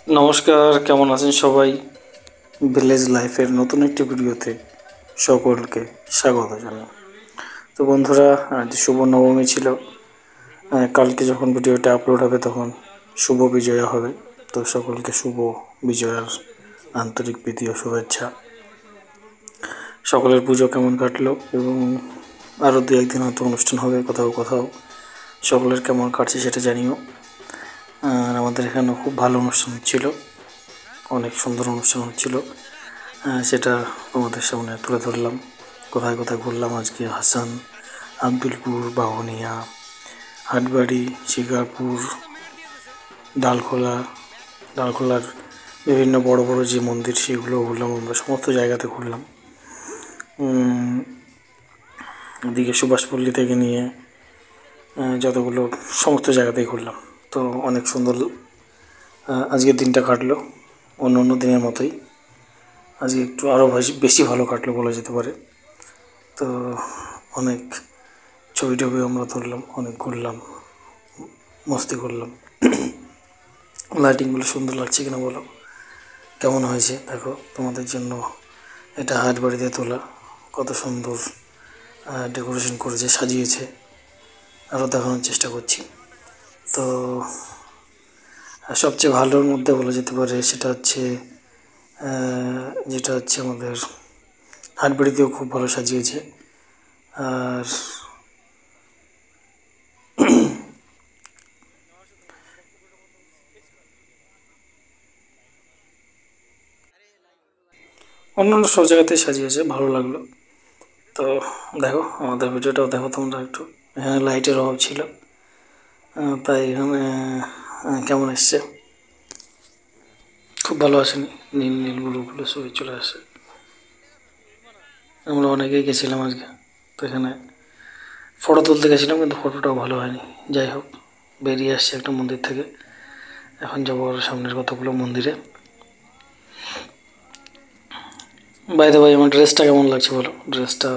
নমস্কার, কেমন আছেন সবাই? ভিলেজ লাইফের নতুন একটি ভিডিওতে সকলকে স্বাগত জানাই। তো বন্ধুরা, আজ শুভ নবমী ছিল। কালকে যখন ভিডিওটা আপলোড হবে তখন শুভ বিজয়া হবে। তো সকলকে শুভ বিজয়ার আন্তরিক প্রীতি ও শুভেচ্ছা। সকলের পুজো কেমন কাটলো, এবং আরও দু একদিন হয়তো অনুষ্ঠান হবে কোথাও কোথাও। সকলের কেমন কাটছে সেটা জানিও। আর আমাদের এখানেও খুব ভালো অনুষ্ঠান হচ্ছিল, অনেক সুন্দর অনুষ্ঠান হচ্ছিল। সেটা তোমাদের সামনে তুলে ধরলাম। কোথায় কোথায় ঘুরলাম আজকে: হাসান, আব্দুলপুর, বাহনিয়া, হাটবাড়ি, শিকারপুর, ডালখোলার বিভিন্ন বড় বড় যে মন্দির সেগুলো ঘুরলাম। আমরা সমস্ত জায়গাতে ঘুরলাম। এদিকে সুভাষপল্লী থেকে নিয়ে যতগুলো সমস্ত জায়গাতেই ঘুরলাম। তো অনেক সুন্দর আজকের দিনটা কাটলো, অন্য অন্য দিনের মতোই। আজকে একটু আরও বেশি ভালো কাটলো বলা যেতে পারে। তো অনেক ছবি টবি আমরা তুললাম, অনেক ঘুরলাম, মস্তি করলাম। লাইটিংগুলো সুন্দর লাগছে কিনা বলো, কেমন হয়েছে দেখো। তোমাদের জন্য এটা হাটবাড়িতে তোলা, কত সুন্দর ডেকোরেশন করেছে, সাজিয়েছে। আরও দেখানোর চেষ্টা করছি। তো সবচেয়ে ভালোর মধ্যে বলা যেতে পারে সেটা হচ্ছে যেটা হচ্ছে আমাদের হাটবাড়িতেও খুব ভালো সাজিয়েছে। আর অন্যান্য সব জায়গাতেই সাজিয়েছে, ভালো লাগলো। তো দেখো আমাদের ভিডিওটাও দেখো তোমরা একটু। এখানে লাইটের অভাব ছিল, তাই এখানে কেমন এসছে, খুব ভালো আসেনি। নীল নীল ব্লুগুলো সবই চলে আসে। আমরা অনেকেই গেছিলাম আজকে। তো এখানে ফটো তুলতে গেছিলাম, কিন্তু ফটোটাও ভালো হয়নি। যাই হোক, বেরিয়ে আসছি একটা মন্দির থেকে। এখন যাবো আরও সামনের কতগুলো মন্দিরে। বাইরে ভাই, আমার ড্রেসটা কেমন লাগছে বলো। ড্রেসটা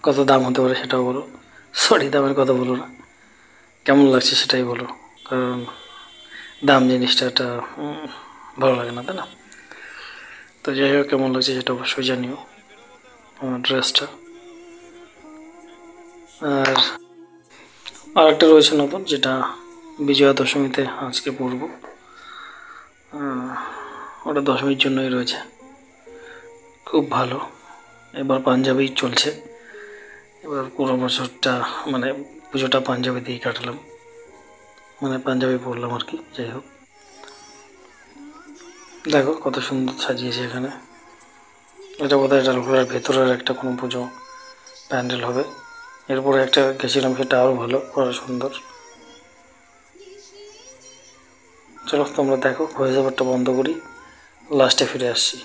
কত দাম হতে পারে সেটাও বলো। সরি, দামের কথা বলো না, কেমন লাগছে সেটাই বলো। কারণ দাম জিনিসটা এটা ভালো লাগে না, তাই না? তো যাই হোক, কেমন লাগছে সেটা অবশ্যই জানিও আমার ড্রেসটা। আর একটা রয়েছে নতুন, যেটা বিজয়া দশমীতে আজকে পরব। ওটা দশমীর জন্যই রয়েছে, খুব ভালো। এবার পাঞ্জাবি চলছে। এবার পুরো বছরটা মানে পুজোটা পাঞ্জাবি দিয়েই কাটালাম, মানে পাঞ্জাবি পরলাম আর কি। যাই হোক, দেখো কত সুন্দর সাজিয়েছে এখানে। এটা বোধহয় ডালখোলার ভেতরের একটা কোনো পুজো প্যান্ডেল হবে। এরপরে একটা গেছিলাম, সেটা আরও ভালো, আরও সুন্দর। চলো তোমরা দেখো, ভয়েস ওভারটা বন্ধ করি, লাস্টে ফিরে আসছি।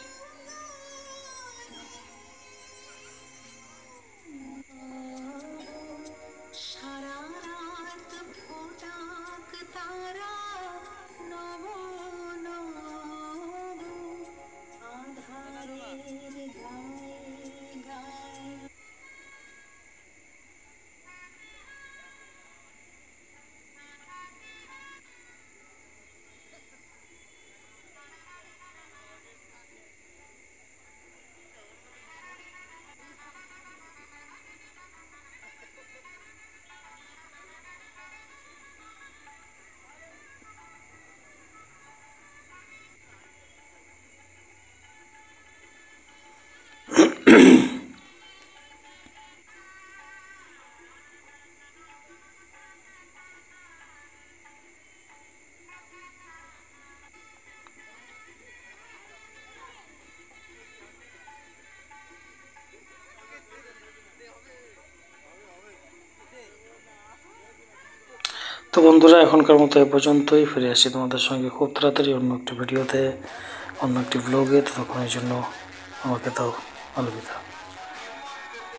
তো বন্ধুরা, এখনকার মতো এ পর্যন্তই। ফিরে আসছি তোমাদের সঙ্গে খুব তাড়াতাড়ি অন্য একটি ভিডিওতে, অন্য একটি ব্লগে। ততক্ষণের জন্য আমাকে দাও আলবিদা।